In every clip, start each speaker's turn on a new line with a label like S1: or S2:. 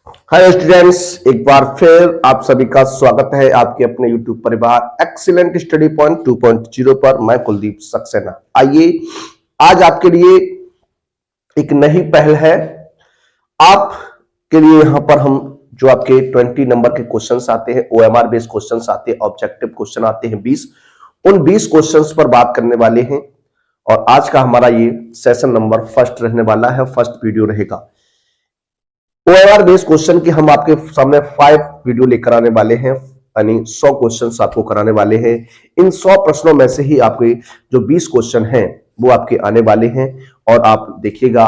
S1: Hi students, एक बार फिर आप सभी का स्वागत है आपके अपने YouTube परिवार एक्सीलेंट स्टडी पॉइंट 2.0 पर। मैं कुलदीप सक्सेना। आइए आज आपके लिए एक नई पहल है। आपके लिए यहां पर हम जो आपके 20 नंबर के क्वेश्चंस आते हैं, OMR बेस्ड क्वेश्चंस आते हैं, ऑब्जेक्टिव क्वेश्चन आते हैं 20, उन 20 क्वेश्चंस पर बात करने वाले हैं। और आज का हमारा ये सेशन नंबर फर्स्ट रहने वाला है, फर्स्ट वीडियो रहेगा। OMR बेस्ड क्वेश्चन की हम आपके सामने 5 वीडियो लेकर आने वाले हैं, यानी 100 क्वेश्चंस आपको कराने वाले हैं। इन 100 प्रश्नों में से ही आपके जो 20 क्वेश्चन हैं वो आपके आने वाले हैं। और आप देखिएगा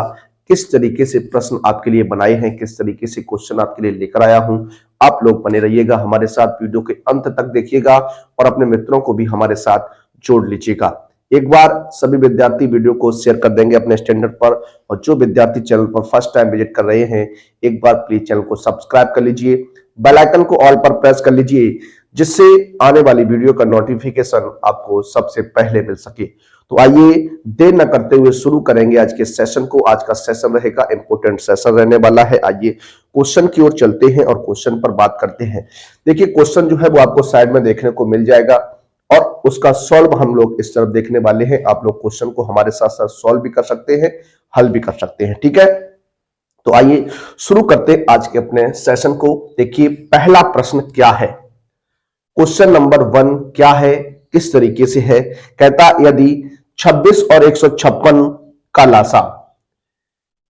S1: किस तरीके से प्रश्न आपके लिए बनाए हैं, किस तरीके से क्वेश्चन आपके लिए लेकर आया हूं। आप लोग बने रहिएगा हमारे साथ, वीडियो के अंत तक देखिएगा और अपने मित्रों को भी हमारे साथ जोड़ लीजिएगा। एक बार सभी विद्यार्थी वीडियो को शेयर कर देंगे अपने स्टैंडर्ड पर, और जो विद्यार्थी चैनल पर फर्स्ट टाइम विजिट कर रहे हैं एक बार प्लीज चैनल को सब्सक्राइब कर लीजिए, बेल आइकन को ऑल पर प्रेस कर लीजिए, जिससे आने वाली वीडियो का नोटिफिकेशन आपको सबसे पहले मिल सके। तो आइए देर न करते हुए शुरू करेंगे आज के सेशन को। आज का सेशन रहेगा इंपोर्टेंट सेशन रहने वाला है। आइए क्वेश्चन की ओर चलते हैं और क्वेश्चन पर बात करते हैं। देखिए क्वेश्चन जो है वो आपको साइड में देखने को मिल जाएगा और उसका सॉल्व हम लोग इस तरफ देखने वाले हैं। आप लोग क्वेश्चन को हमारे साथ साथ सॉल्व भी कर सकते हैं, हल भी कर सकते हैं, ठीक है। तो आइए शुरू करते हैं आज के अपने सेशन को। देखिए पहला प्रश्न क्या है, क्वेश्चन नंबर 1 क्या है, किस तरीके से है। कहता यदि 26 और 156 का लासा,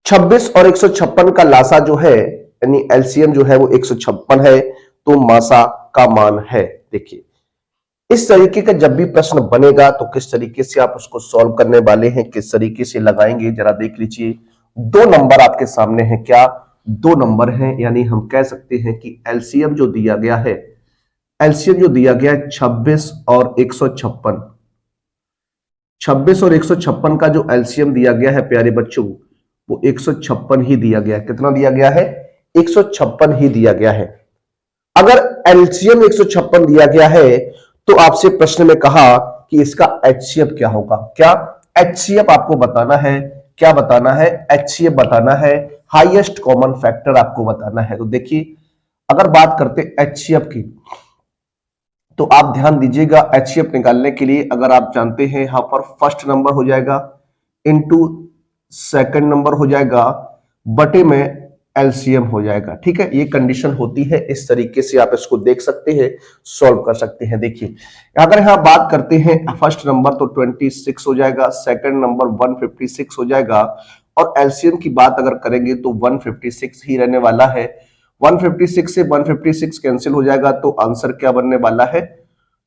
S1: 26 और 156 का लासा जो है यानी एलसीएम जो है वो 156 है, तो मासा का मान है। देखिए इस तरीके का जब भी प्रश्न बनेगा तो किस तरीके से आप उसको सॉल्व करने वाले हैं, किस तरीके से लगाएंगे, जरा देख लीजिए। 2 नंबर आपके सामने है, क्या 2 नंबर हैं, यानी हम कह सकते हैं कि एलसीएम जो दिया गया है, एलसीएम जो दिया गया है 26 और 156, 26 और 156 का जो एलसीएम दिया गया है प्यारे बच्चों, वो 156 ही दिया गया है। कितना दिया गया है? 156 ही दिया गया है। अगर एलसीएम 156 दिया गया है तो आपसे प्रश्न में कहा कि इसका एचसीएफ क्या होगा। क्या एचसीएफ आपको बताना है, क्या बताना है? एचसीएफ बताना है, हाईएस्ट कॉमन फैक्टर आपको बताना है। तो देखिए अगर बात करते एचसीएफ की तो आप ध्यान दीजिएगा, एचसीएफ निकालने के लिए अगर आप जानते हैं यहां पर फर्स्ट नंबर हो जाएगा इनटू सेकंड नंबर हो जाएगा बटे में एलसीएम हो जाएगा, ठीक है। ये कंडीशन होती है, इस तरीके से आप इसको देख सकते हैं, सॉल्व कर सकते हैं। देखिए अगर यहां बात करते हैं फर्स्ट नंबर तो 26 हो जाएगा, सेकंड नंबर 156 हो जाएगा, और एलसीएम की बात अगर करेंगे तो 156 ही रहने वाला है। 156 से 156 कैंसिल हो जाएगा तो आंसर क्या बनने वाला है?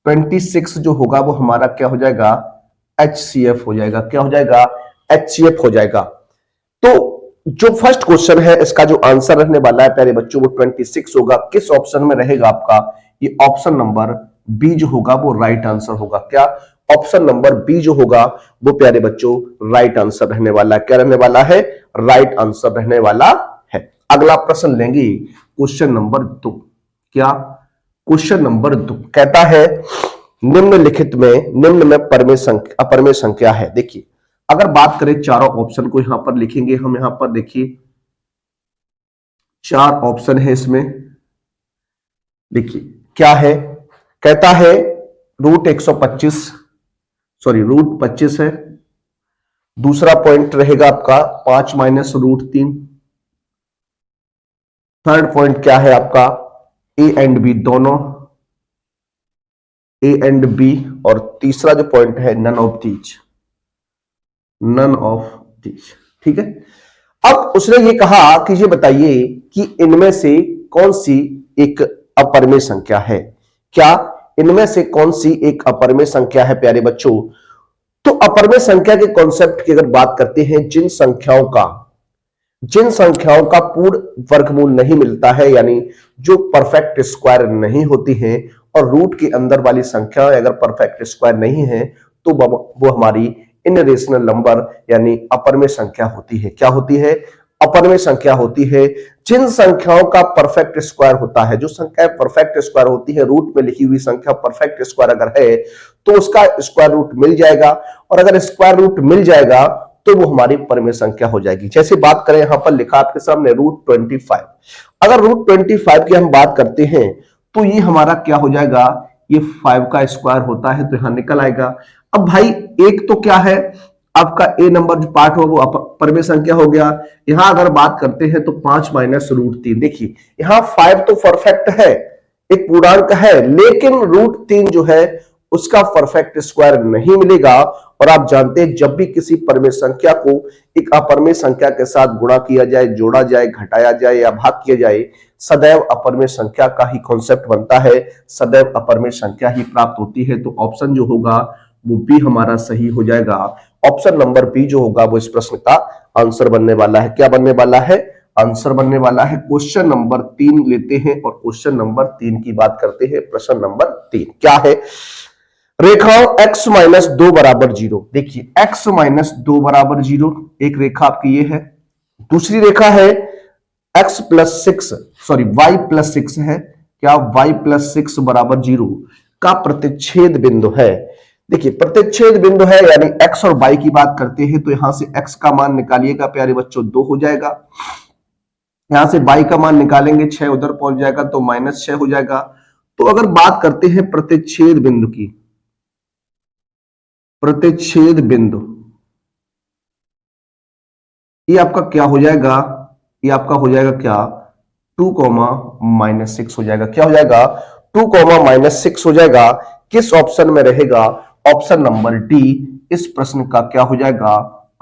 S1: 26 जो होगा वो हमारा क्या हो जाएगा? एचसीएफ हो जाएगा। क्या हो जाएगा? एचसीएफ हो जाएगा। तो जो फर्स्ट क्वेश्चन है इसका जो आंसर रहने वाला है प्यारे बच्चों वो 26 होगा। किस ऑप्शन में रहेगा आपका? ये ऑप्शन नंबर बी जो होगा वो राइट आंसर होगा। क्या? ऑप्शन नंबर बी जो होगा वो प्यारे बच्चों राइट आंसर रहने वाला है। क्या रहने वाला है? राइट आंसर रहने वाला है। अगला प्रश्न लेंगे क्वेश्चन नंबर 2। क्या? क्वेश्चन नंबर 2 कहता है निम्नलिखित में निम्न में अपरमेय संख्या है। देखिए अगर बात करें चारों ऑप्शन को यहां पर लिखेंगे हम, यहां पर देखिए 4 ऑप्शन है इसमें। देखिए क्या है, कहता है रूट 125 सॉरी रूट 25 है। दूसरा पॉइंट रहेगा आपका 5 माइनस रूट 3। थर्ड पॉइंट क्या है आपका? ए एंड बी दोनों, ए एंड बी। और तीसरा जो पॉइंट है none of these, none of these, ठीक है। अब उसने ये कहा कि ये बताइए कि इनमें से कौन सी एक अपरमेय संख्या है। क्या? इनमें से कौन सी एक अपरमेय संख्या है प्यारे बच्चों? तो अपरमेय संख्या के कॉन्सेप्ट की अगर बात करते हैं, जिन संख्याओं का पूर्ण वर्गमूल नहीं मिलता है, यानी जो परफेक्ट स्क्वायर नहीं होती हैं, और रूट के अंदर वाली संख्या अगर परफेक्ट स्क्वायर नहीं है तो वो हमारी इनरेशनल नंबर यानी अपरमेय संख्या होती है। क्या होती है? अपरमेय संख्या होती है। जिन संख्याओं का परफेक्ट स्क्वायर होता है, जो संख्या परफेक्ट स्क्वायर होती है, रूट में लिखी हुई संख्या परफेक्ट स्क्वायर अगर है तो उसका स्क्वायर रूट मिल जाएगा, और अगर स्क्वायर रूट मिल जाएगा तो वो हमारी परमेय संख्या हो जाएगी। जैसे बात करें यहां पर लिखा आपके सामने रूट 25। अगर √25 की हम बात करते हैं तो ये हमारा क्या हो जाएगा, ये 5 का स्क्वायर होता है तो यहां निकल आएगा। अब भाई एक तो क्या है, आपका ए नंबर जो पार्ट हो वो परमेय संख्या हो गया। यहां अगर बात करते हैं तो 5 माइनस √3, देखिए यहां 5 तो परफेक्ट है, एक पूर्णांक है, लेकिन √3 जो है उसका परफेक्ट स्क्वायर नहीं मिलेगा। और आप जानते हैं जब भी किसी परमेय संख्या को एक अपरमेय संख्या के साथ गुणा किया जाए, जोड़ा जाए, घटाया जाए या भाग किया जाए, सदैव अपरमेय संख्या का ही कॉन्सेप्ट बनता है, सदैव अपरमेय संख्या ही प्राप्त होती है। तो ऑप्शन जो होगा वो बी हमारा सही हो जाएगा। ऑप्शन नंबर बी जो होगा वो इस प्रश्न का आंसर बनने वाला है। क्या बनने वाला है, आंसर बनने वाला है। क्वेश्चन नंबर 3 लेते हैं और क्वेश्चन नंबर 3 की बात करते हैं। प्रश्न नंबर 3 क्या है, रेखाओं x माइनस 2 बराबर 0। देखिए x माइनस 2 बराबर 0 एक रेखा आपकी ये है, दूसरी रेखा है x plus 6 sorry y plus 6 है, क्या y प्लस 6 बराबर 0 का प्रतिच्छेद बिंदु है। देखिए प्रतिच्छेद बिंदु है यानी x और y की बात करते हैं तो यहां से x का मान निकालिएगा प्यारे बच्चों 2 हो जाएगा, यहां से y का मान निकालेंगे 6 उधर पहुंच जाएगा तो -6 हो जाएगा। तो अगर बात करते हैं प्रतिच्छेद बिंदु की, प्रतिच्छेद बिंदु ये आपका क्या हो जाएगा, ये आपका हो जाएगा क्या 2, -6 हो जाएगा। क्या हो जाएगा 2, -6 हो जाएगा। किस ऑप्शन में रहेगा, ऑप्शन नंबर डी इस प्रश्न का क्या हो जाएगा,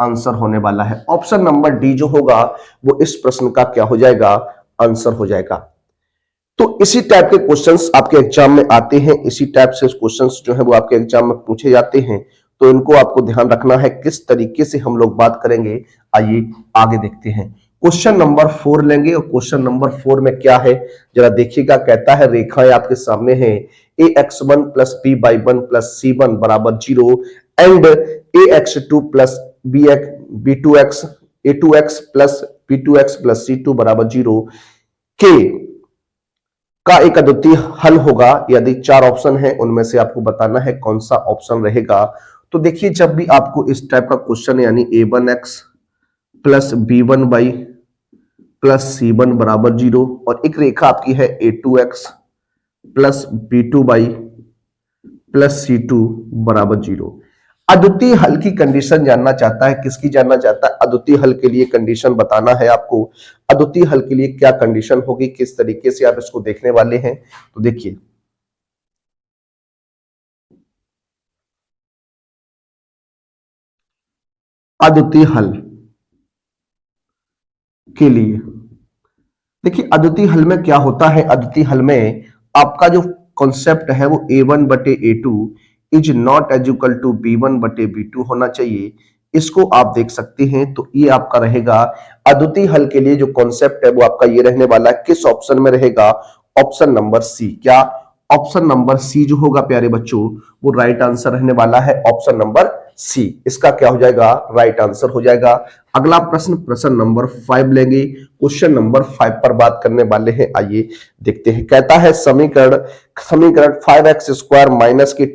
S1: आंसर होने वाला है। ऑप्शन नंबर डी जो होगा वो इस प्रश्न का क्या हो जाएगा, आंसर हो जाएगा। तो इसी टाइप के क्वेश्चंस आपके एग्जाम में आते हैं, इसी टाइप से क्वेश्चंस जो है वो आपके एग्जाम में पूछे जाते हैं, तो इनको आपको ध्यान रखना है किस तरीके से हम लोग बात करेंगे। आइए आगे देखते हैं। क्वेश्चन नंबर 4 लेंगे और क्वेश्चन नंबर 4 में क्या है जरा देखिएगा। कहता है रेखाएं आपके सामने हैं, ax1 plus b/1 plus c1 बराबर 0 and ax2 plus b2x a2x plus b2x plus c2 बराबर 0 के का एक अद्वितीय हल होगा। यदि 4 ऑप्शन है उनमें से आपको बताना है कौन सा ऑप्शन रहेगा। तो देखिए जब भी आपको इस टाइप का क्वेश्चन यानी a1x plus b1y plus c1 बराबर 0 और एक रेखा आपकी है a2x plus b2y plus c2 बराबर 0, अद्वितीय हल की कंडीशन जानना चाहता है। किसकी जानना चाहता है, अद्वितीय हल के लिए कंडीशन बताना है आपको। अद्वितीय हल के लिए क्या कंडीशन होगी, किस तरीके से आप इसको देखने वाले हैं। तो देखिए अद्वितीय हल के लिए, देखिए अद्वितीय हल में क्या होता है, अद्वितीय हल में आपका जो कॉन्सेप्ट है वो a1/a2 is not as equal to b1/b2 होना चाहिए। इसको आप देख सकते हैं। तो ये आपका रहेगा अद्वितीय हल के लिए जो कॉन्सेप्ट है वो आपका ये रहने वाला है। किस ऑप्शन में रहेगा, ऑप्शन नंबर सी। क्या ऑप्शन नंबर सी जो होगा प्यारे बच्चों वो राइट आंसर रहने वाला है। ऑप्शन नंबर सी इसका क्या हो जाएगा, राइट आंसर हो जाएगा। अगला प्रश्न, प्रश्न नंबर 5 लेंगे। क्वेश्चन नंबर 5 पर बात करने वाले हैं, आइए देखते हैं। कहता है समीकरण 5x स्क्वायर माइनस के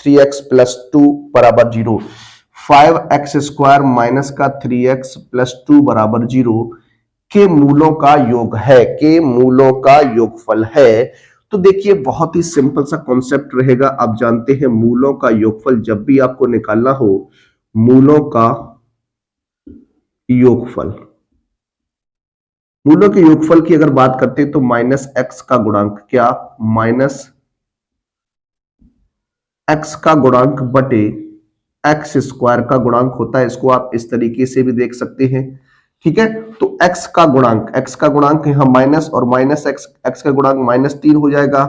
S1: 3x प्लस 2 बराबर 0, 5x स्क्वायर माइनस का 3x प्लस 2 बराबर 0 के मूलों का योग है, के मूलों का योगफल है। तो देखिए बहुत ही सिंपल सा कॉन्सेप्ट रहेगा। आप जानते हैं मूलों का योगफल जब भी आपको निकालना हो, मूलों का योगफल, मूलों के योगफल की अगर बात करते हैं तो माइनस एक्स का गुणांक, क्या माइनस एक्स का गुणांक बटे एक्स स्क्वायर का गुणांक होता है। इसको आप इस तरीके से भी देख सकते हैं, ठीक है। तो x का गुणांक यहां माइनस और माइनस एक्स का गुणांक -3 हो जाएगा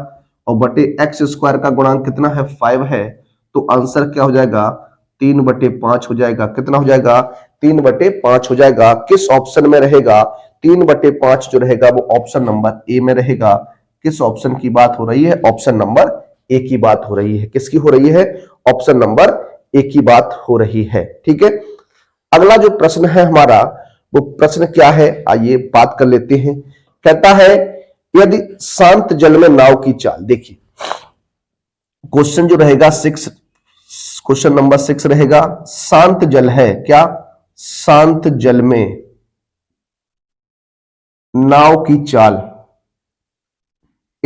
S1: और बटे एक्स स्क्वायर का गुणांक कितना है 5 है। तो आंसर क्या हो जाएगा 3/5 हो जाएगा। कितना हो जाएगा 3/5 हो जाएगा। किस ऑप्शन में रहेगा 3/5 जो रहेगा वो ऑप्शन नंबर ए में रहेगा। किस ऑप्शन की बात हो रही है, ऑप्शन नंबर ए की बात हो रही है। किसकी हो रही है, ऑप्शन नंबर ए की बात हो रही है, ठीक है। अगला जो प्रश्न है हमारा वो प्रश्न क्या है, आइए बात कर लेते हैं। कहता है यदि शांत जल में नाव की चाल, देखिए क्वेश्चन जो रहेगा 6, क्वेश्चन नंबर 6 रहेगा। शांत जल है, क्या शांत जल में नाव की चाल,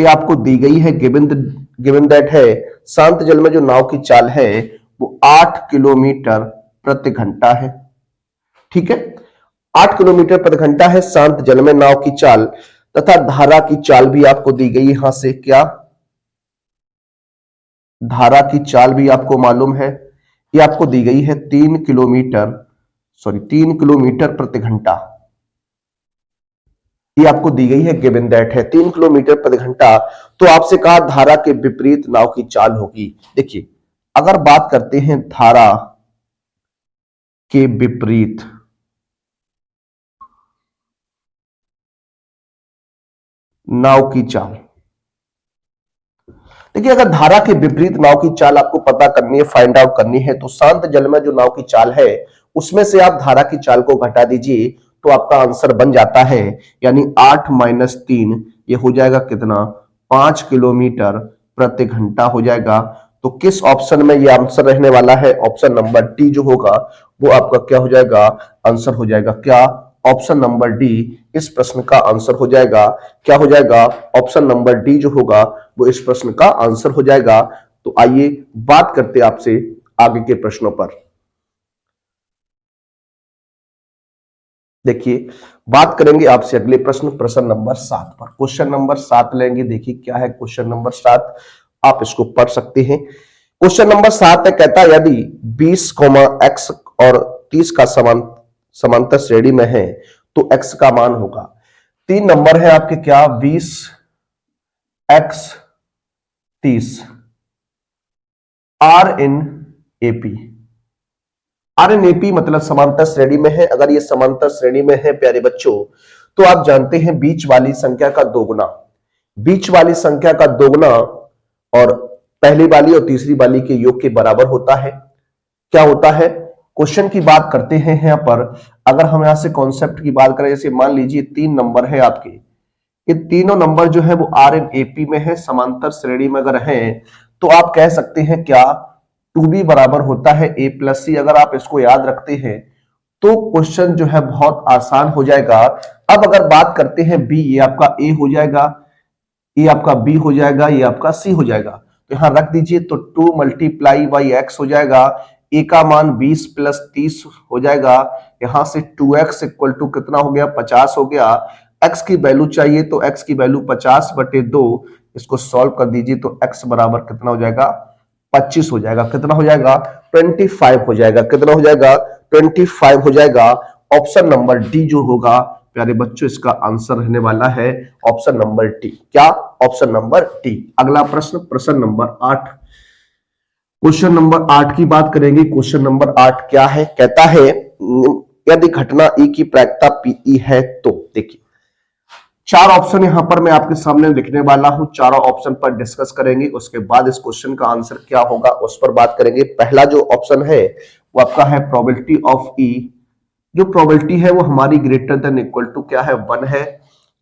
S1: ये आपको दी गई है, गिवन दैट है शांत जल में जो नाव की चाल है वो 8 किलोमीटर प्रति घंटा है। ठीक है, 8 किलोमीटर प्रति घंटा है शांत जल में नाव की चाल, तथा धारा की चाल भी आपको दी गई यहां से, क्या धारा की चाल भी आपको मालूम है, ये आपको दी गई है 3 किलोमीटर प्रति घंटा। ये आपको दी गई है, गिवन दैट है 3 किलोमीटर प्रति घंटा। तो आपसे कहा धारा के विपरीत नाव की चाल होगी। देखिए, अगर बात करते हैं धारा के विपरीत नाव की चाल, देखिए अगर धारा के विपरीत नाव की चाल आपको पता करनी है, फाइंड आउट करनी है, तो शांत जल में जो नाव की चाल है उसमें से आप धारा की चाल को घटा दीजिए तो आपका आंसर बन जाता है, यानी 8 माइनस 3, ये हो जाएगा कितना, 5 किलोमीटर प्रति घंटा हो जाएगा। तो किस ऑप्शन में ये आंसर रहने वाला है, ऑप्शन नंबर डी जो होगा वो आपका क्या हो जाएगा, आंसर हो जाएगा। क्या, ऑप्शन नंबर डी इस प्रश्न का आंसर हो जाएगा। क्या हो जाएगा, ऑप्शन नंबर डी जो होगा वो इस प्रश्न का आंसर हो जाएगा। तो आइए बात करते हैं आपसे आगे के प्रश्नों पर। देखिए, बात करेंगे आपसे अगले प्रश्न नंबर 7 पर। क्वेश्चन नंबर 7 लेंगे। देखिए क्या है क्वेश्चन नंबर 7, आप इसको पढ़ सकते हैं। क्वेश्चन नंबर 7 है, कहता है यदि 20, x और 30 का समांतर श्रेणी में है तो x का मान होगा। 3 नंबर है आपके, क्या, 20, x, 30, are in AP. Are in AP मतलब समांतर श्रेणी में है। अगर ये समांतर श्रेणी में है प्यारे बच्चों, तो आप जानते हैं बीच वाली संख्या का दोगुना, बीच वाली संख्या का दोगुना और पहली वाली और तीसरी वाली के योग के बराबर होता है। क्या होता है, क्वेश्चन की बात करते हैं यहां पर। अगर हम यहां से कॉन्सेप्ट की बात करें, जैसे मान लीजिए 3 नंबर है आपके, ये तीनों नंबर जो है वो आर एन एपी में है, समांतर श्रेणी में अगर है तो आप कह सकते हैं क्या, 2b बराबर होता है a प्लस सी। अगर आप इसको याद रखते हैं तो क्वेश्चन जो है बहुत आसान हो जाएगा। अब अगर बात करते हैं b, ये आपका a हो जाएगा, ये आपका b हो जाएगा, ये आपका c हो जाएगा। तो यहां रख दीजिए, तो 2 मल्टीप्लाई बाई एक्स हो जाएगा, a का मान 20 प्लस 30 हो जाएगा। यहां से 2x इक्वल टू कितना हो गया, 50 हो गया। x की वैल्यू चाहिए तो x की वैल्यू 50/2, इसको सॉल्व कर दीजिए तो x बराबर कितना हो जाएगा, 25 हो जाएगा। कितना हो जाएगा, 25 हो जाएगा। कितना हो जाएगा, 25 हो जाएगा। ऑप्शन नंबर डी जो होगा प्यारे बच्चों इसका आंसर रहने वाला है, ऑप्शन नंबर डी। क्या, ऑप्शन नंबर डी। अगला प्रश्न नंबर 8। क्वेश्चन नंबर 8 की बात करेंगे। क्वेश्चन नंबर 8 क्या है, कहता है यदि घटना ई की प्रायिकता पीई है तो। देखिए 4 ऑप्शन यहां पर मैं आपके सामने लिखने वाला हूं, चारों ऑप्शन पर डिस्कस करेंगे, उसके बाद इस क्वेश्चन का आंसर क्या होगा उस पर बात करेंगे। पहला जो ऑप्शन है वो आपका है प्रोबेबिलिटी ऑफ ई। जो प्रोबेबिलिटी है वो हमारी ग्रेटर देन इक्वल टू क्या है, 1 है।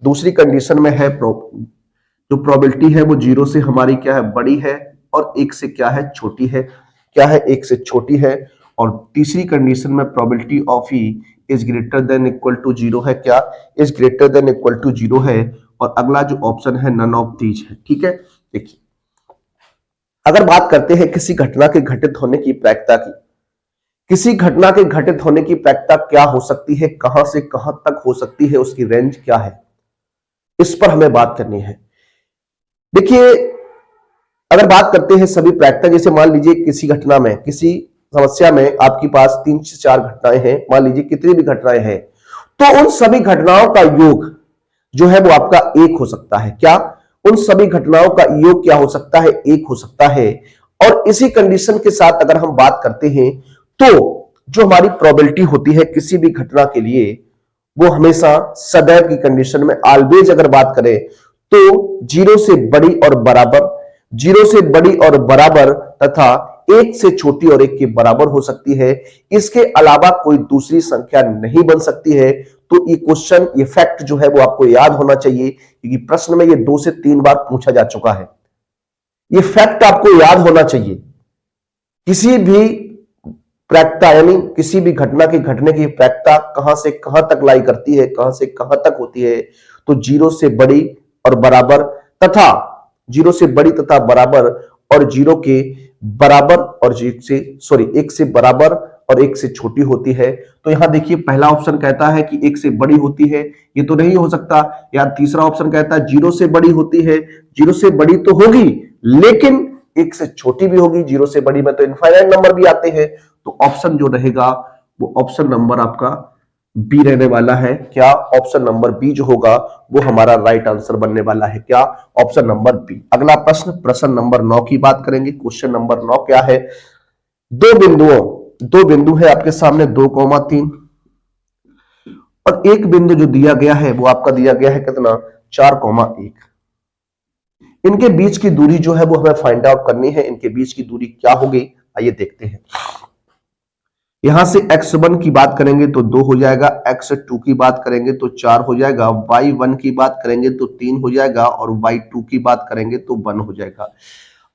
S1: दूसरी कंडीशन में है जो प्रोबेबिलिटी है वो 0 से हमारी क्या है, बड़ी है, और 1 से क्या है, छोटी है। क्या है, 1 से छोटी है। और तीसरी कंडीशन में probability of E is greater than equal to 0 है। क्या, is greater than equal to 0 है। और अगला जो ऑप्शन है नन ऑफ दीज है। ठीक है, देखिए अगर बात करते हैं किसी घटना के घटित होने की प्रायिकता की, किसी घटना के घटित होने की प्रायिकता क्या हो सकती है, कहां से कहां तक हो सकती है, उसकी रेंज क्या है, इस पर हमें बात करनी है। देखिए अगर बात करते हैं सभी प्रायिकता, जैसे मान लीजिए किसी घटना में, किसी समस्या में आपके पास 3 से 4 घटनाएं हैं, मान लीजिए कितनी भी घटनाएं हैं, तो उन सभी घटनाओं का योग जो है वो आपका 1 हो सकता है। क्या, उन सभी घटनाओं का योग क्या हो सकता है, 1 हो सकता है। और इसी कंडीशन के साथ अगर हम बात करते हैं तो जो हमारी प्रोबेबिलिटी होती है किसी भी घटना के लिए, वो हमेशा सदैव की कंडीशन में ऑलवेज अगर बात करें तो 0 से बड़ी और बराबर, 0 से बड़ी और बराबर तथा 1 से छोटी और 1 के बराबर हो सकती है। इसके अलावा कोई दूसरी संख्या नहीं बन सकती है। तो ये क्वेश्चन, ये फैक्ट जो है वो आपको याद होना चाहिए, क्योंकि प्रश्न में ये 2 से 3 बार पूछा जा चुका है। ये फैक्ट आपको याद होना चाहिए। किसी भी प्रायिकता यानी किसी भी घटना के घटने की प्रायिकता कहां से कहां तक लाई करती है, कहां से कहां तक होती है, तो 0 से बड़ी और बराबर तथा जीरो से बड़ी तथा बराबर और जीरो के बराबर और एक से बराबर और एक से छोटी होती है। तो यहां देखिए पहला ऑप्शन कहता है कि एक से बड़ी होती है, ये तो नहीं हो सकता। यार तीसरा ऑप्शन कहता है जीरो से बड़ी होती है, जीरो से बड़ी तो होगी लेकिन एक से छोटी भी होगी, जीरो से बड़ी में तो इनफाइनाइट नंबर भी आते हैं। तो ऑप्शन जो रहेगा वो ऑप्शन नंबर आपका बी रहने वाला है। क्या? ऑप्शन नंबर बी जो होगा वो हमारा राइट आंसर बनने वाला है। क्या? Option number B. अगला प्रश्न, प्रश्न नंबर 9 की बात करेंगे। क्वेश्चन नंबर 9 क्या है? दो बिंदु है आपके सामने 2,3 और एक बिंदु जो दिया गया है वो आपका दिया गया है कितना? 4,1। इनके बीच की दूरी जो है वो हमें फाइंड आउट करनी है। इनके बीच की दूरी क्या होगी आइए देखते हैं। यहां से x1 की बात करेंगे तो 2 हो जाएगा, x2 की बात करेंगे तो 4 हो जाएगा, y1 की बात करेंगे तो 3 हो जाएगा और y2 की बात करेंगे तो 1 हो जाएगा।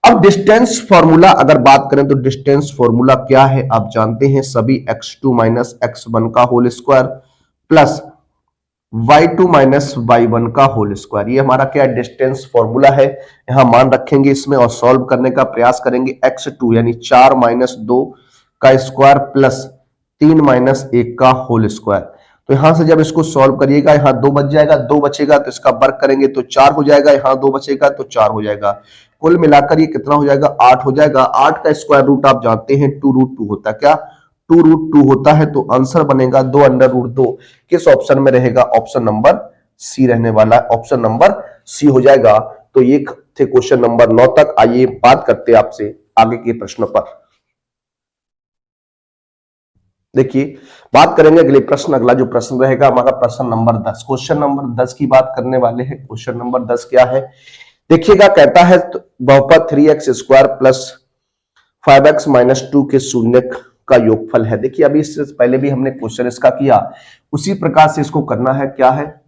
S1: अब डिस्टेंस फॉर्मूला अगर बात करें तो डिस्टेंस फॉर्मूला क्या है आप जानते हैं सभी, x2 माइनस x1 का whole square plus y2 minus y1 का होल स्क्वायर। ये हमारा क्या डिस्टेंस फॉर्मूला है। यहां मान रखेंगे इसमें और सॉल्व करने का प्रयास करेंगे। x2 यानी 4 माइनस 2 का स्क्वायर प्लस 3 माइनस 1 का होल स्क्वायर। तो यहां से जब इसको सॉल्व करिएगा यहां 2 बच जाएगा, 2 बचेगा तो इसका वर्ग करेंगे तो 4 हो जाएगा, यहां 2 बचेगा तो 4 हो जाएगा। कुल मिलाकर ये कितना हो जाएगा? 8 हो जाएगा। 8 का स्क्वायर रूट आप जानते हैं 2√2 होता है। क्या? 2√2 होता है। तो आंसर बनेगा 2√2। किस ऑप्शन में रहेगा? ऑप्शन नंबर सी रहने वाला है। ऑप्शन नंबर सी हो जाएगा। तो ये थे क्वेश्चन नंबर 9 तक। आइए बात करते हैं आपसे आगे के प्रश्नों पर। देखिए बात करेंगे अगले प्रश्न। अगला जो प्रश्न रहेगा हमारा प्रश्न नंबर 10। क्वेश्चन नंबर 10 की बात करने वाले हैं। क्वेश्चन नंबर 10 क्या है देखिएगा, कहता है बहुपद 3x square plus 5x minus 2 के शून्य का योगफल है। देखिए अभी इससे पहले भी हमने क्वेश्चन इसका किया, उसी प्रकार से इसको करना है। क्या है?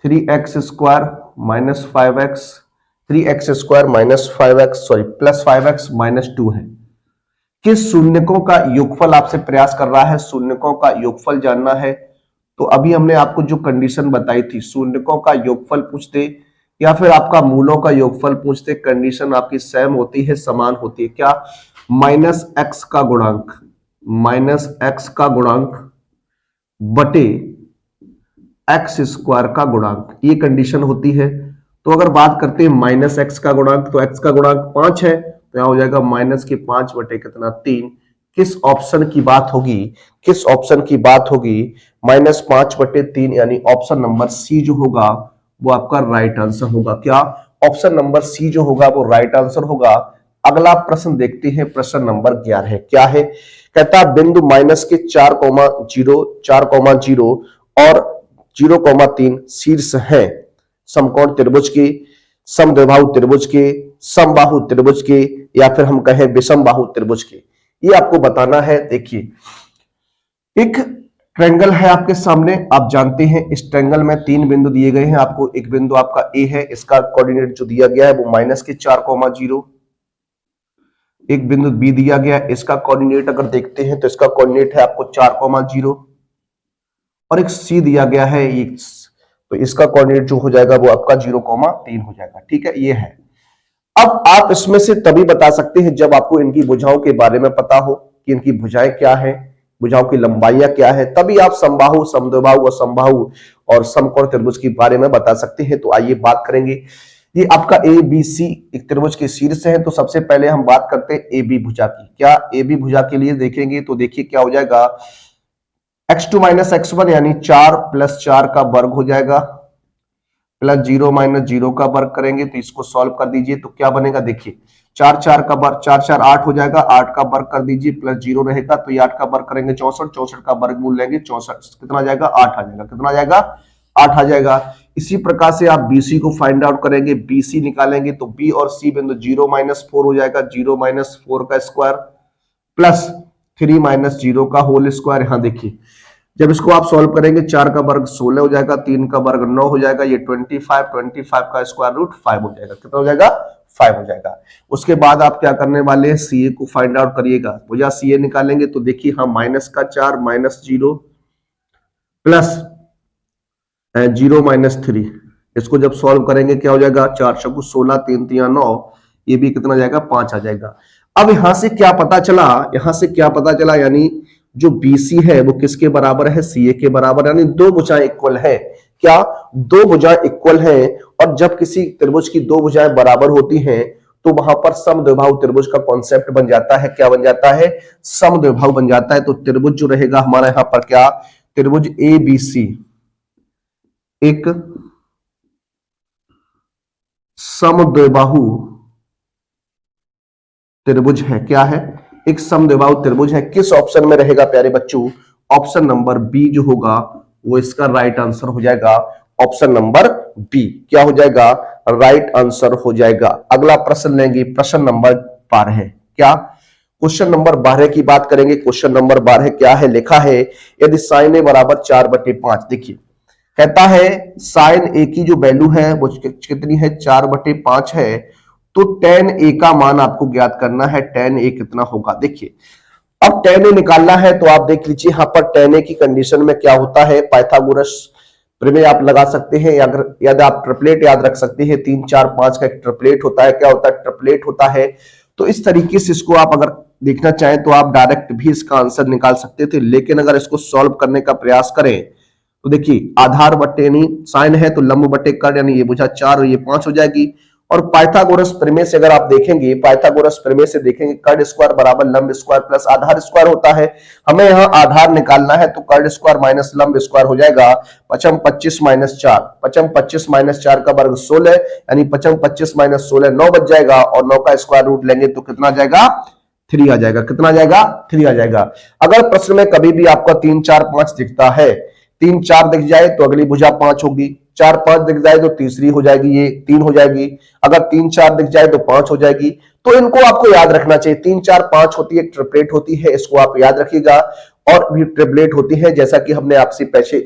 S1: 3x square minus 5x, 3x square minus 5x sorry plus 5x minus 2 है। किस शून्यकों का योगफल आपसे प्रयास कर रहा है? शून्यकों का योगफल जानना है। तो अभी हमने आपको जो कंडीशन बताई थी, शून्यकों का योगफल पूछते या फिर आपका मूलों का योगफल पूछते, कंडीशन आपकी सेम होती है, समान होती है। क्या? माइनस एक्स का गुणांक, माइनस एक्स का गुणांक बटे एक्स स्क्वायर का गुणांक, ये कंडीशन होती है। तो अगर बात करते हैं माइनस एक्स का गुणांक, तो एक्स का गुणांक 5 है, तो यहां हो जाएगा माइनस के 5 बटे कितना? 3। किस ऑप्शन की बात होगी? किस ऑप्शन की बात होगी? -5 बटे 3 यानी ऑप्शन नंबर सी जो होगा वो आपका राइट आंसर होगा। क्या? ऑप्शन नंबर सी जो होगा वो राइट आंसर होगा। अगला प्रश्न देखते हैं, प्रश्न नंबर 11 है। क्या है? कहता है बिंदु माइनस के 4,0 और 0,3 शीर्ष है समकोण त्रिभुज के, समद्विबाहु त्रिभुज के, समबाहु त्रिभुज के या फिर हम कहें विषम बाहु त्रिभुज के। ये आपको बताना है। देखिए एक ट्रायंगल है आपके सामने, आप जानते हैं इस ट्रायंगल में 3 बिंदु दिए गए हैं आपको। एक बिंदु आपका ए है, इसका कोऑर्डिनेट जो दिया गया है वो माइनस के 4,0। एक बिंदु बी दिया गया है, इसका कोऑर्डिनेट अगर देखते हैं तो इसका कोऑर्डिनेट है आपको 4,0 और एक सी दिया गया है, तो इसका कोऑर्डिनेट जो हो जाएगा वो आपका 0,3 हो जाएगा। ठीक है, ये है। अब आप इसमें से तभी बता सकते हैं जब आपको इनकी भुजाओं के बारे में पता हो कि इनकी भुजाएं क्या है, भुजाओं की लंबाइयां क्या है, तभी आप समबाहु, समद्विबाहु और समबाहु और समकोण त्रिभुज के बारे में बता सकते हैं। तो आइए बात करेंगे। ये आपका ए बी सी एक त्रिभुज के शीर्ष है। तो सबसे पहले हम बात करते हैं ए बी भुजा की। क्या? ए बी भुजा के लिए देखेंगे तो देखिए क्या हो जाएगा, x2 माइनस x1 यानी 4 प्लस 4 का वर्ग हो जाएगा, प्लस 0 माइनस 0 का वर्ग करेंगे तो इसको सॉल्व कर दीजिए तो क्या बनेगा? देखिए 4 4 का वर्ग, 4 4 8 हो जाएगा, 8 का वर्ग कर दीजिए प्लस 0 रहेगा तो ये 8 का वर्ग करेंगे 64, 64 का वर्गमूल लेंगे 64, कितना आ जाएगा? 8 आ जाएगा। कितना आ जाएगा? 8 आ जाएगा। इसी प्रकार से आप BC को फाइंड आउट करेंगे, BC निकालेंगे तो B और C बिंदु 0 माइनस 4 हो जाएगा, 0 माइनस 4 का स्क्वायर प्लस 3 माइनस 0 का होल स्क्वायर। यहां देखिए जब इसको आप सॉल्व करेंगे 4 का वर्ग 16 हो जाएगा, 3 का वर्ग 9 हो जाएगा, ये 25, 25 का स्क्वायर रूट 5 हो जाएगा। कितना हो जाएगा? 5 हो जाएगा। उसके बाद आप क्या करने वाले हैं, CA को फाइंड आउट करिएगा। भुजा CA निकालेंगे तो देखिए हाँ माइनस का 4 माइनस 0 प्लस 0 माइनस 3, इसको जब सॉल्व करेंगे क्या हो जाएगा, 4 चौको 16, 3 तिया 9, ये भी कितना जाएगा, 5 आ जाएगा। अब यहां से क्या पता चला, यहां से क्या पता चला, यानी जो BC है वो किसके बराबर है, CA के बराबर, यानी दो भुजाएं इक्वल है। क्या, दो भुजाएं इक्वल है। और जब किसी त्रिभुज की दो भुजाएं बराबर होती हैं तो वहां पर समद्विबाहु त्रिभुज का कॉन्सेप्ट बन जाता है। क्या बन जाता है, समद्विबाहु बन जाता है। तो त्रिभुज जो रहेगा हमारा यहां पर क्या, त्रिभुज ABC एक समद्विबाहु त्रिभुज है। क्या है, एक समद्विबाहु त्रिभुज है। किस ऑप्शन में रहेगा प्यारे बच्चों, ऑप्शन नंबर बी जो होगा वो इसका राइट आंसर हो जाएगा। ऑप्शन नंबर बी क्या हो जाएगा, राइट आंसर हो जाएगा। अगला प्रश्न लेंगे, प्रश्न नंबर 12। क्या, क्वेश्चन नंबर 12 की बात करेंगे। क्वेश्चन नंबर 12 क्या है, लिखा है यदि साइन ए बराबर 4/5, देखिए कहता है साइन ए की जो वैल्यू है वो कितनी है, 4/5 है। तो tan a का मान आपको ज्ञात करना है, tan a कितना होगा। देखिए अब tan a निकालना है तो आप देख लीजिए यहां पर tan a की कंडीशन में क्या होता है, पाइथागोरस प्रमेय आप लगा सकते हैं, या यदि आप ट्रिपलेट याद रख सकते हैं, 3 4 5 का एक ट्रिपलेट होता है। क्या होता है, ट्रिपलेट होता है। तो इस तरीके से इसको आप अगर देखना चाहें तो आप डायरेक्ट भी इसका आंसर निकाल सकते थे, लेकिन अगर इसको सॉल्व करने का प्रयास करें तो देखिए आधार बट्टे यानी साइन है तो लंब बट्टे कर्ण, यानी ये भुजा 4 और ये 5 हो जाएगी। और पाइथागोरस प्रमेय से अगर आप देखेंगे, पाइथागोरस प्रमेय से देखेंगे कर्ण स्क्वायर बराबर लंब स्क्वायर प्लस आधार स्क्वायर होता है। हमें यहाँ आधार निकालना है तो कर्ण स्क्वायर माइनस लंब स्क्वायर हो जाएगा 5 25 माइनस 4, 5 25 माइनस 4 का वर्ग 16, यानी 5 25 माइनस 16 9 बच जाएगा, और 9 का स्क्वायर रूट लेंगे तो कितना आ जाएगा, 3 आ जाएगा। कितना आ जाएगा, 3 आ जाएगा। अगर प्रश्न में कभी भी आपका 3 4 5 दिखता है, 3 4 दिख जाए तो अगली भुजा 5 होगी, 4 5 दिख जाए तो तीसरी हो जाएगी, ये 3 हो जाएगी। अगर 3 4 दिख जाए तो 5 हो जाएगी। तो इनको आपको याद रखना चाहिए, 3 4 5 होती है, एक ट्रिपलेट होती है, इसको आप याद रखिएगा। और भी ट्रिपलेट होती है, जैसा कि हमने आपसे पहले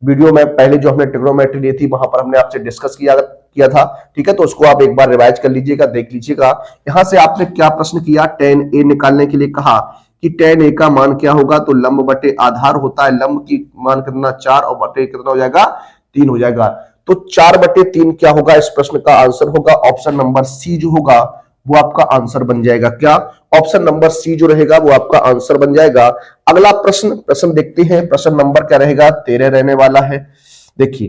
S1: वीडियो में पहले जो हमने ट्रिग्नोमेट्री ली थी वहां पर हमने आपसे डिस्कस किया था। ठीक है, तो उसको आप एक बार रिवाइज कर लीजिएगा, देख लीजिएगा। यहां से आपने क्या प्रश्न किया, tan a निकालने के लिए कहा कि tan a का मान क्या होगा, तो लंब बटे आधार होता है, लंब की मान कितना 4 और बटे कितना हो जाएगा, 3 हो जाएगा। तो 4/3 क्या होगा, इस प्रश्न का आंसर होगा ऑप्शन नंबर सी जो होगा वो आपका आंसर बन जाएगा। क्या, ऑप्शन नंबर सी जो रहेगा वो आपका आंसर बन जाएगा। अगला प्रश्न देखते हैं, प्रश्न नंबर क्या रहेगा, 13 रहने वाला है। देखिए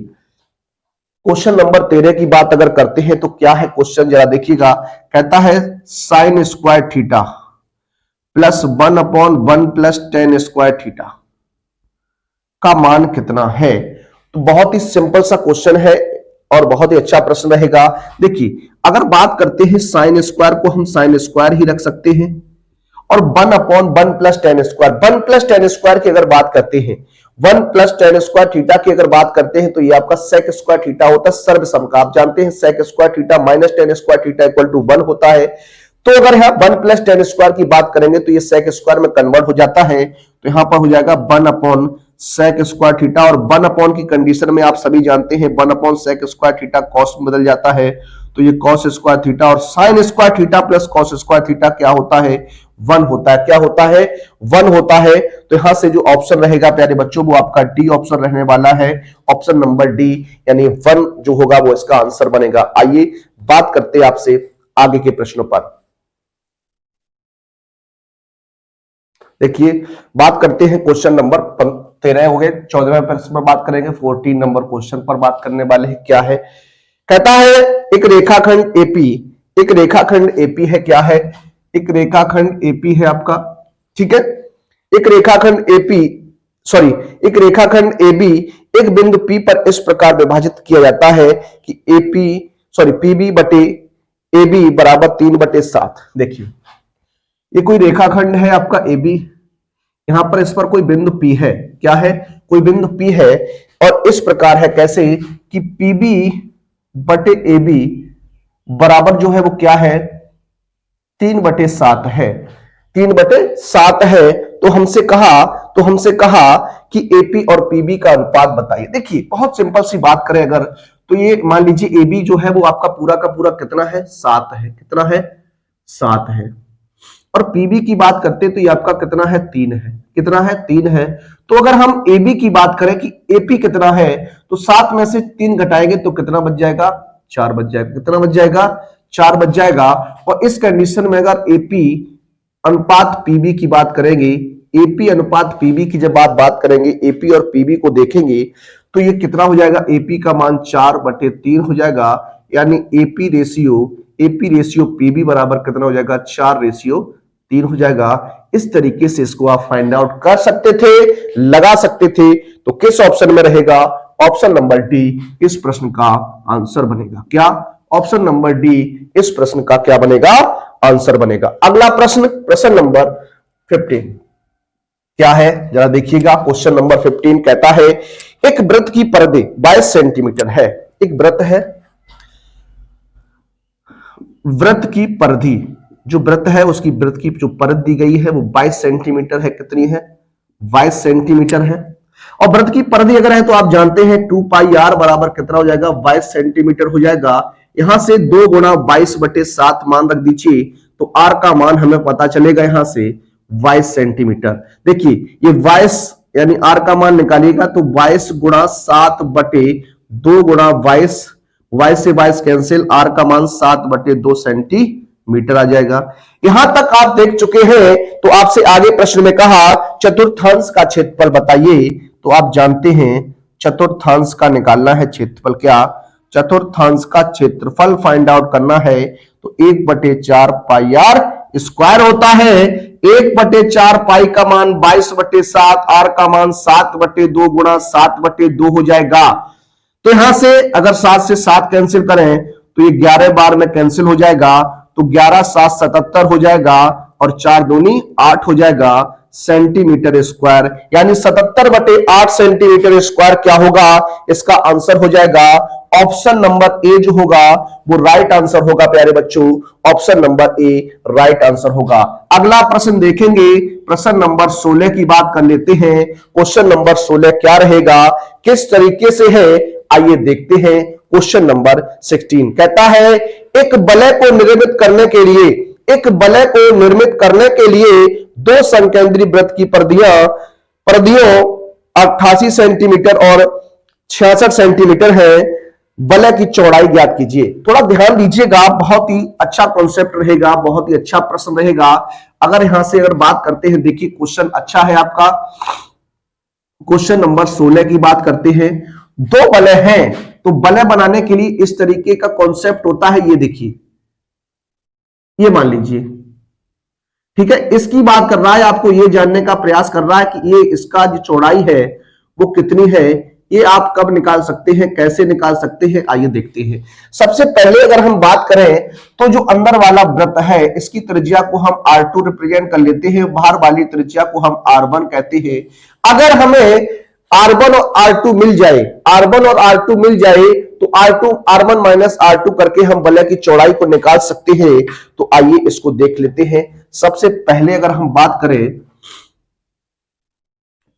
S1: क्वेश्चन नंबर 13 की बात अगर करते हैं तो क्या है क्वेश्चन, जरा देखिएगा। कहता है sine square theta plus 1/1 plus tan square theta का मान कितना है। तो बहुत ही सिंपल सा क्वेश्चन है और बहुत ही अच्छा प्रश्न रहेगा। देखिए अगर बात करते हैं साइन स्क्वायर को हम साइन स्क्वायर ही रख सकते हैं, और 1/1 plus tan square, 1 plus tan square की अगर बात करते हैं, 1 प्लस tan स्क्वायर थीटा की अगर बात करते हैं तो ये आपका sec स्क्वायर थीटा होता है, सर्वसम का। आप जानते हैं sec square theta minus tan square theta equal to 1 होता है। तो अगर यहां 1 प्लस tan स्क्वायर की बात करेंगे तो ये sec स्क्वायर में कन्वर्ट हो जाता है, तो यहां पर हो जाएगा 1 sec स्क्वायर थीटा। और 1 की कंडीशन में आप सभी जानते हैं 1 sec स्क्वायर थीटा cos में बदल जाता है, तो ये cos स्क्वायर थीटा। और sin square theta plus cos square theta क्या होता है, 1 होता है। क्या होता है, 1 होता है। तो यहां से जो ऑप्शन रहेगा प्यारे बच्चों वो आपका डी ऑप्शन रहने वाला है, ऑप्शन नंबर डी, यानी 1 जो होगा वो इसका आंसर बनेगा। आइए बात करते हैं आपसे आगे के प्रश्नों पर। देखिए बात करते हैं क्वेश्चन नंबर 13 हो गए, 14वें प्रश्न पर बात करेंगे, 14 नंबर क्वेश्चन पर बात करने वाले हैं। क्या है, कहता है एक रेखाखंड एपी, एक रेखाखंड एपी है। क्या है, एक रेखाखंड एपी है आपका, ठीक है। एक रेखाखंड एपी सॉरी एक रेखाखंड एबी एक बिंदु पी पर इस प्रकार विभाजित किया जाता है कि पीबी बटे एबी बराबर 3/7। देखिए ये कोई रेखाखंड है आपका एबी, यहां पर इस पर कोई बिंदु पी है। क्या है, कोई बिंदु पी है, और इस प्रकार है कैसे कि पीबी बटे एबी बराबर जो है वो क्या है, 3/7 है। 3/7 है। तो हमसे कहा कि एपी और पीबी का अनुपात बताइए। देखिए बहुत सिंपल सी बात करें अगर, तो ये मान लीजिए एबी जो है वो आपका पूरा का पूरा कितना है, 7 है। कितना है, 7 है। और पीबी की बात करते हैं तो ये आपका कितना है, 3 है। कितना है, 3 है। तो अगर हम एबी की बात करें कि एपी कितना है, तो 7 में से 3 घटाएंगे तो कितना बच जाएगा, 4 बच जाएगा। कितना बच जाएगा, 4 बच जाएगा। और इस कंडीशन में अगर एपी अनुपात पीबी की बात करेंगे, एपी अनुपात पीबी की जब आप बात करेंगे, एपी और पीबी को देखेंगे तो ये कितना हो जाएगा, एपी का मान 4/3 हो जाएगा, यानी एपी रेशियो पीबी बराबर कितना हो जाएगा, 4/3 हो जाएगा। इस तरीके से इसको आप फाइंड आउट कर सकते थे, लगा सकते थे। तो किस ऑप्शन में रहेगा, ऑप्शन नंबर डी इस प्रश्न का आंसर बनेगा। क्या, ऑप्शन नंबर डी इस प्रश्न का क्या बनेगा, आंसर बनेगा। अगला प्रश्न, प्रश्न नंबर 15 क्या है, जरा देखिएगा। क्वेश्चन नंबर 15 कहता है एक वृत्त की परिधि 22 सेंटीमीटर है। एक वृत्त है, वृत्त की परिधि, जो वृत्त है उसकी वृत्त की जो परिधि दी गई है वो 22 सेंटीमीटर है। कितनी है, 22 सेंटीमीटर है। और वृत्त की परिधि अगर है तो आप जानते हैं 2 पाई आर बराबर कितना हो जाएगा, 22 सेंटीमीटर हो जाएगा। यहां से 2 गुणा 22/7 मान रख दीजिए तो आर का मान हमें पता चलेगा यहां से 22 सेंटीमीटर। देखिए ये 22 यानी आर का मान निकालिएगा तो 22 गुणा 7/2 गुणा 22, 22 से 22 कैंसिल, आर का मान 7/2 सेंटीमीटर आ जाएगा। यहां तक आप देख चुके हैं। तो आपसे आगे प्रश्न में कहा चतुर्थांश का क्षेत्रफल बताइए। तो आप जानते हैं चतुर्थांश का निकालना है क्षेत्रफल। क्या, चतुर्थांश का क्षेत्रफल फाइंड आउट करना है तो 1/4 पाई आर स्क्वायर होता है। 1/4 पाई का मान 22/7, आर का मान 7/2 गुणा 7/2 हो जाएगा। तो यहां से अगर 7 से 7 कैंसिल करें तो ये 11 बार में कैंसिल हो जाएगा। तो 11 7 77 हो जाएगा और 4 दूनी 8 हो जाएगा सेंटीमीटर स्क्वायर, यानी 77/8 सेंटीमीटर स्क्वायर क्या होगा, इसका आंसर हो जाएगा ऑप्शन नंबर ए जो होगा वो राइट आंसर होगा। प्यारे बच्चों, option number A right answer होगा। अगला प्रश्न देखेंगे, प्रश्न नंबर 16 की बात कर लेते हैं। क्वेश्चन नंबर 16 क्या रहेगा, किस तरीके से है, आइए देखते हैं। क्वेश्चन नंबर 16 कहता है एक वलय को निर्मित करने के लिए, एक वलय को निर्मित करने के लिए 2 समकेंद्री वृत्त की परिधियों 88 सेंटीमीटर और 66 सेंटीमीटर है। वलय की चौड़ाई ज्ञात कीजिए। थोड़ा ध्यान दीजिएगा, बहुत ही अच्छा कॉन्सेप्ट रहेगा, बहुत ही अच्छा प्रश्न रहेगा। अगर यहां से अगर बात करते हैं, देखिए क्वेश्चन अच्छा है आपका। क्वेश्चन नंबर 16 की बात करते हैं। 2 वलय हैं तो वलय बनाने के लिए इस तरीके का कॉन्सेप्ट होता है। ये देखिए, ये मान लीजिए, ठीक है, इसकी बात कर रहा है, आपको ये जानने का प्रयास कर रहा है कि ये इसका जो चौड़ाई है वो कितनी है। ये आप कब निकाल सकते हैं, कैसे निकाल सकते हैं, आइए देखते हैं। सबसे पहले अगर हम बात करें तो जो अंदर वाला वृत्त है इसकी त्रिज्या को हम R2 रिप्रेजेंट कर लेते हैं, बाहर वाली त्रिज्या को हम R1 कहते हैं। अगर हमें R1 और R2 मिल जाए, R1 और R2 मिल जाए तो R1 माइनस R2 करके हम वलय की चौड़ाई को निकाल सकते हैं। तो आइए इसको देख लेते हैं। सबसे पहले अगर हम बात करें,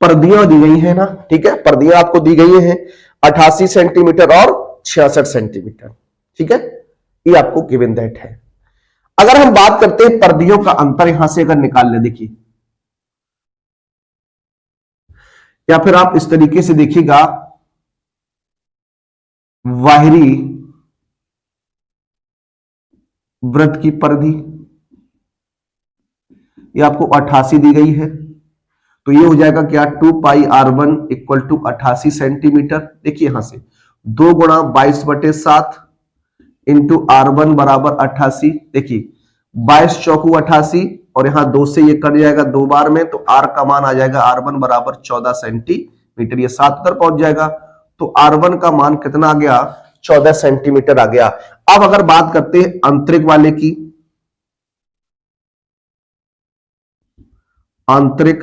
S1: परिधियां दी गई है ना, ठीक है, परिधियां आपको दी गई हैं 88 सेंटीमीटर और 66 सेंटीमीटर, ठीक है, ये आपको गिवन दैट है। अगर हम बात करते हैं परिधियों का अंतर, यहां से अगर निकाल ले, देखिए, या फिर आप इस तरीके से देखिएगा, बाहरी वृत्त की परिधि ये आपको 88 दी गई है। तो ये हो जाएगा क्या, 2 पाई R1 इक्वल टू 88 सेंटीमीटर। देखिए यहां से 2 गुणा 22/7 इंटू R1 बराबर 88। देखिए 22 चौकू 88 और यहां 2 से ये कट जाएगा 2 बार में, तो R का मान आ जाएगा R1 बराबर 14 सेंटीमीटर। ये 7 उधर पहुंच जाएगा तो R1 का मान कितना आ गया, 14 सेंटीमीटर आ गया। अब अगर बात करते हैं आंतरिक वाले की, आंतरिक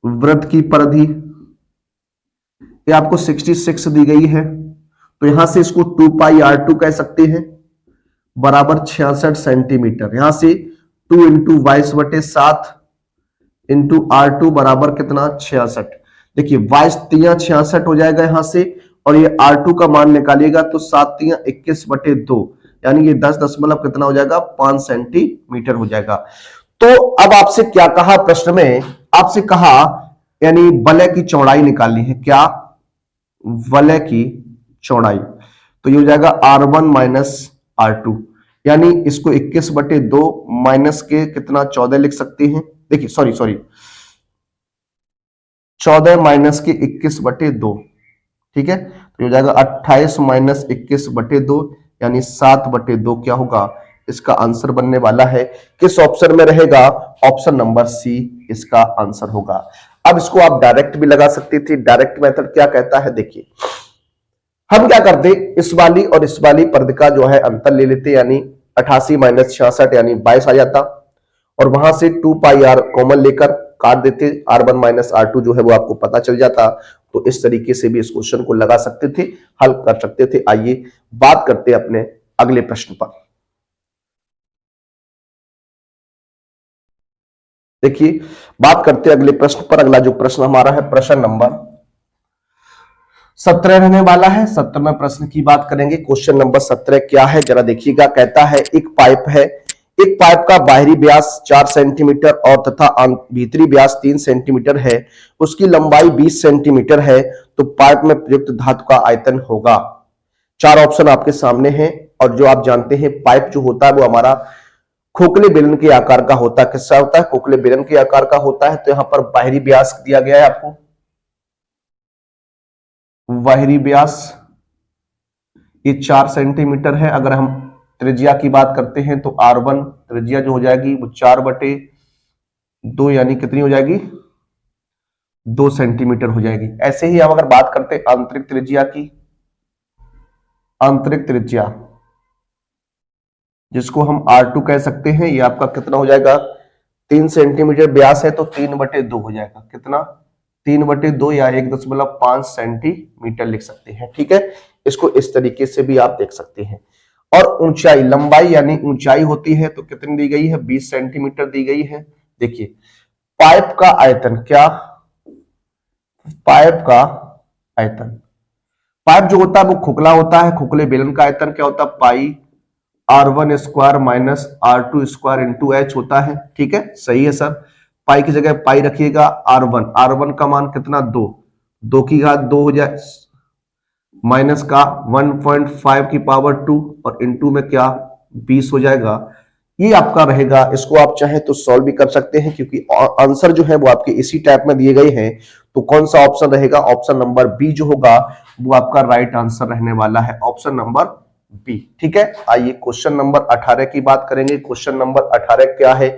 S1: वृत्त की परिधि ये आपको 66 दी गई है। तो यहां से इसको 2 पाई R2 कह सकते हैं बराबर 66 सेंटीमीटर। यहां से 2 इंटू 22/7 इंटू R2 बराबर कितना, 66। देखिए 22 66 हो जाएगा यहां से, और ये R2 का मान निकालिएगा तो 7 21/2, यानी ये 10 दशमलव कितना हो जाएगा, 5 सेंटीमीटर हो जाएगा। तो अब आपसे क्या कहा प्रश्न में, आपसे कहा यानी वलय की चौड़ाई निकालनी है। क्या? वलय की चौड़ाई। तो ये हो जाएगा R1 माइनस R2, यानी इसको 21/2 माइनस के कितना 14 लिख सकते हैं। देखिए सॉरी 14 माइनस के 21/2, ठीक है। तो हो जाएगा 28 माइनस 21/2, यानी 7/2 क्या होगा, इसका आंसर बनने वाला है। किस ऑप्शन में रहेगा? ऑप्शन नंबर सी इसका आंसर होगा। अब इसको आप डायरेक्ट भी लगा सकते थे। डायरेक्ट मेथड क्या कहता है, देखिए हम क्या करते, इस वाली और इस वाली पद का जो है अंतर ले लेते, यानी 88 माइनस 66 यानी 22 आ जाता, और वहां से 2πr कॉमन लेकर काट देते, R1 माइनस R2 जो है वो आपको पता चल जाता। तो इस तरीके से भी इस क्वेश्चन को लगा सकते थे, हल कर सकते थे। आइए बात करते हैं अपने अगले प्रश्न पर। देखिए बात करते हैं अगले प्रश्न पर। अगला जो प्रश्न हमारा है प्रश्न नंबर 17 रहने वाला है। 17वें प्रश्न की बात करेंगे। क्वेश्चन नंबर 17 क्या है जरा देखिएगा। कहता है एक पाइप है, एक पाइप का बाहरी व्यास 4 सेंटीमीटर और तथा भीतरी व्यास 3 सेंटीमीटर है, उसकी लंबाई 20 सेंटीमीटर है, तो पाइप में प्रयुक्त धातु का आयतन होगा। 4 ऑप्शन आपके सामने हैं, और जो आप जानते हैं पाइप जो होता है वो हमारा खोखले बेलन के आकार का होता है। किसका होता है? खोखले बेलन के आकार का होता है। तो यहां पर बाहरी व्यास दिया गया है आपको, बाहरी व्यास ये 4 सेंटीमीटर है। अगर हम त्रिज्या की बात करते हैं तो R1 त्रिज्या जो हो जाएगी वो 4/2, यानी कितनी हो जाएगी, 2 सेंटीमीटर हो जाएगी। ऐसे ही हम अगर बात करते हैं आंतरिक त्रिज्या की, आंतरिक त्रिज्या जिसको हम R2 कह सकते हैं, ये आपका कितना हो जाएगा, 3 सेंटीमीटर व्यास है तो 3/2 हो जाएगा। कितना? 3/2 या 1.5 सेंटीमीटर लिख सकते हैं, ठीक है। इसको इस तरीके से भी आप देख सकते हैं। और ऊंचाई, लंबाई यानी ऊंचाई होती है तो कितनी दी गई है, 20 सेंटीमीटर दी गई है। देखिए पाइप का आयतन, क्या? पाइप का आयतन, पाइप जो होता है वो खोखला होता है। खोखले बेलन का आयतन क्या होता है, पाई R1 square minus R2 square into H होता है, ठीक है। सही है सर। पाई की जगह पाई रखिएगा। R1 का मान कितना, 2 की घात 2 हो जाए, माइनस का 1.5 की पावर 2 और इंटू में क्या 20 हो जाएगा। ये आपका रहेगा। इसको आप चाहे तो सॉल्व भी कर सकते हैं, क्योंकि आंसर जो है वो आपके इसी टाइप में दिए गए हैं। तो कौन सा ऑप्शन रहेगा, ऑप्शन नंबर बी जो होगा वो आपका राइट आंसर रहने वाला है, ऑप्शन नंबर बी, ठीक है। आइए क्वेश्चन नंबर 18 की बात करेंगे। क्वेश्चन नंबर 18 क्या है,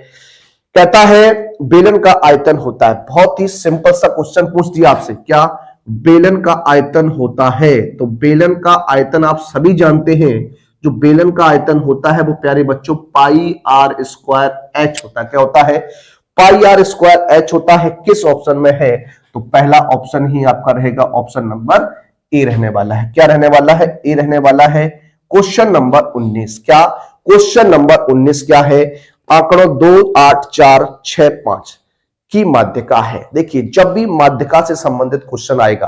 S1: कहता है बेलन का आयतन होता है। बहुत ही सिंपल सा क्वेश्चन पूछ दिया आपसे, क्या बेलन का आयतन होता है। तो बेलन का आयतन आप सभी जानते हैं, जो बेलन का आयतन होता है वो प्यारे बच्चों पाई आर स्क्वायर एच होता है। क्या होता है, पाई आर स्क्वायर एच होता है। किस ऑप्शन में है, तो पहला ऑप्शन ही आपका रहेगा, ऑप्शन नंबर ए रहने वाला है। क्या रहने वाला है, ए रहने वाला है। क्वेश्चन नंबर 19 क्या, क्वेश्चन नंबर 19 क्या है, आंकड़ों 2, 8, 4, 6, 5 की माध्यिका है। देखिए जब भी माध्यिका से संबंधित क्वेश्चन आएगा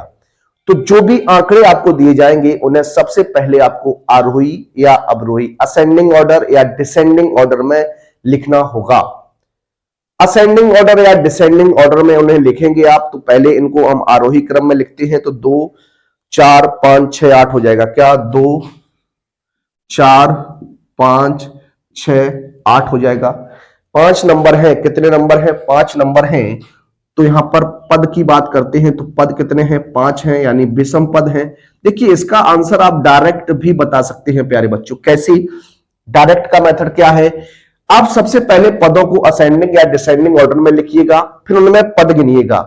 S1: तो जो भी आंकड़े आपको दिए जाएंगे उन्हें सबसे पहले आपको आरोही या अवरोही, असेंडिंग ऑर्डर या डिसेंडिंग ऑर्डर में लिखना होगा। असेंडिंग ऑर्डर या डिसेंडिंग ऑर्डर में उन्हें लिखेंगे आप, तो पहले इनको हम आरोही क्रम में लिखते हैं, तो 2, 4, 5, 6, 8 हो जाएगा। क्या 2, 4, 5, 6, 8 हो जाएगा। 5 नंबर है, कितने नंबर है, 5 नंबर हैं। तो यहां पर पद की बात करते हैं तो पद कितने हैं, 5 हैं, यानी विषम पद हैं। देखिए इसका आंसर आप डायरेक्ट भी बता सकते हैं प्यारे बच्चों। कैसी? डायरेक्ट का मेथड क्या है, आप सबसे पहले पदों को असेंडिंग या डिसेंडिंग ऑर्डर में लिखिएगा, फिर उनमें पद गिनिएगा।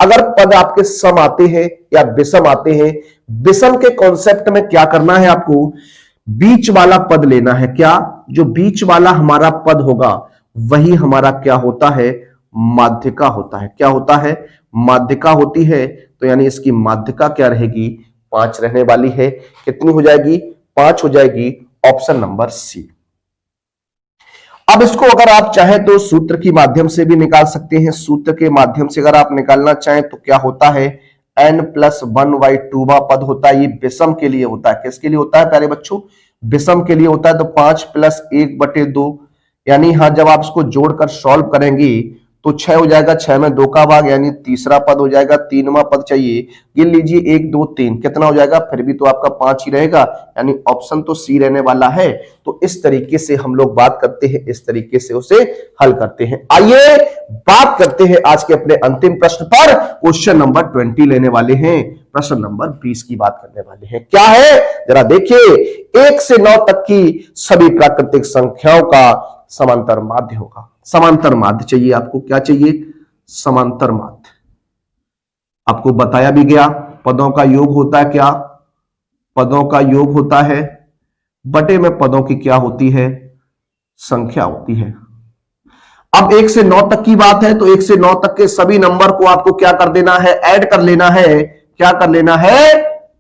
S1: अगर पद आपके सम आते हैं या विषम आते हैं, विषम के कॉन्सेप्ट में क्या करना है आपको, बीच वाला पद लेना है। क्या? जो बीच वाला हमारा पद होगा वही हमारा क्या होता है, माध्यिका होता है। क्या होता है, माध्यिका होती है। तो यानी इसकी माध्यिका क्या रहेगी, 5 रहने वाली है। कितनी हो जाएगी, 5 हो जाएगी, ऑप्शन नंबर सी। अब इसको अगर आप चाहें तो सूत्र की माध्यम से भी निकाल सकते हैं। सूत्र के माध्यम से अगर आप निकालना चाहें तो क्या होता है, n+1/2 पद होता है। ये विषम के लिए होता है। किसके लिए होता है प्यारे बच्चों, विषम के लिए होता है। तो 5 + 1/2, यानी यहां जब आप इसको जोड़कर सॉल्व करेंगे तो 6 हो जाएगा, 6 में 2 का भाग यानी तीसरा पद हो जाएगा, 3वां पद चाहिए, गिन लीजिए 1 2 3 कितना हो जाएगा, फिर भी तो आपका 5 ही रहेगा, यानी ऑप्शन तो सी रहने वाला है। तो इस तरीके से हम लोग बात करते हैं, इस तरीके से उसे हल करते हैं। आइए बात करते हैं आज के अपने अंतिम प्रश्न पर। क्वेश्चन नंबर 20 लेने वाले हैं, प्रश्न नंबर 20 की बात करने वाले हैं। क्या है जरा देखिए, 1 से 9 तक की सभी प्राकृतिक संख्याओं का समांतर माध्य होगा। समांतर माध्य चाहिए आपको, क्या चाहिए, समांतर माध्य। आपको बताया भी गया, पदों का योग होता है क्या, पदों का योग होता है, बटे में पदों की क्या होती है, संख्या होती है। अब 1 से 9 तक की बात है, तो 1 से 9 तक के सभी नंबर को आपको क्या कर देना है, ऐड कर लेना है। क्या कर लेना है,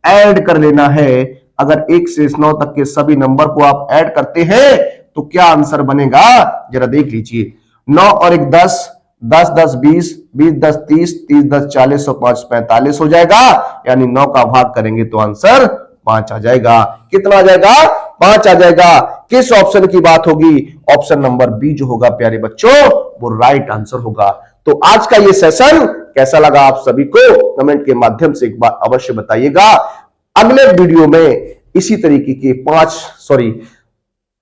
S1: ऐड कर लेना है। अगर 1 से 9 तक के सभी नंबर को आप ऐड करते हैं तो क्या आंसर बनेगा, जरा देख लीजिए। 9 और 1 10, 10 10 20, 20 10 30, 30 10 40 और 5 45 हो जाएगा, यानी 9 का भाग करेंगे तो आंसर 5 आ जाएगा। कितना आ जाएगा, 5 आ जाएगा। किस ऑप्शन की बात होगी, ऑप्शन नंबर बी जो होगा प्यारे बच्चों वो राइट आंसर होगा। तो आज का ये सेशन कैसा लगा आप सभी को कमेंट के माध्यम से एक बार अवश्य बताइएगा। अगले वीडियो में इसी तरीके के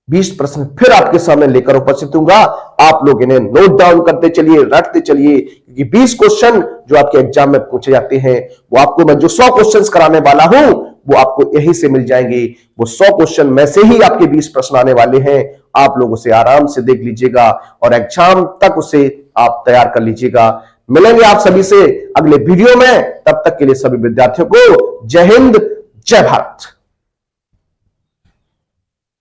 S1: 20 प्रश्न फिर आपके सामने लेकर उपस्थित हूंगा। आप लोग इन्हें नोट डाउन करते चलिए, रटते चलिए, क्योंकि 20 क्वेश्चन जो आपके एग्जाम में पूछे जाते हैं वो आपको मैं जो 100 क्वेश्चंस कराने वाला हूं वो आपको यहीं से मिल जाएंगे। वो 100 क्वेश्चन में से ही आपके 20 प्रश्न आने वाले हैं। आप लोग उसे आराम से देख लीजिएगा और एग्जाम तक उसे आप तैयार कर लीजिएगा। मिलेंगे आप सभी से अगले वीडियो में, तब तक के लिए सभी विद्यार्थियों को जय हिंद, जय भारत।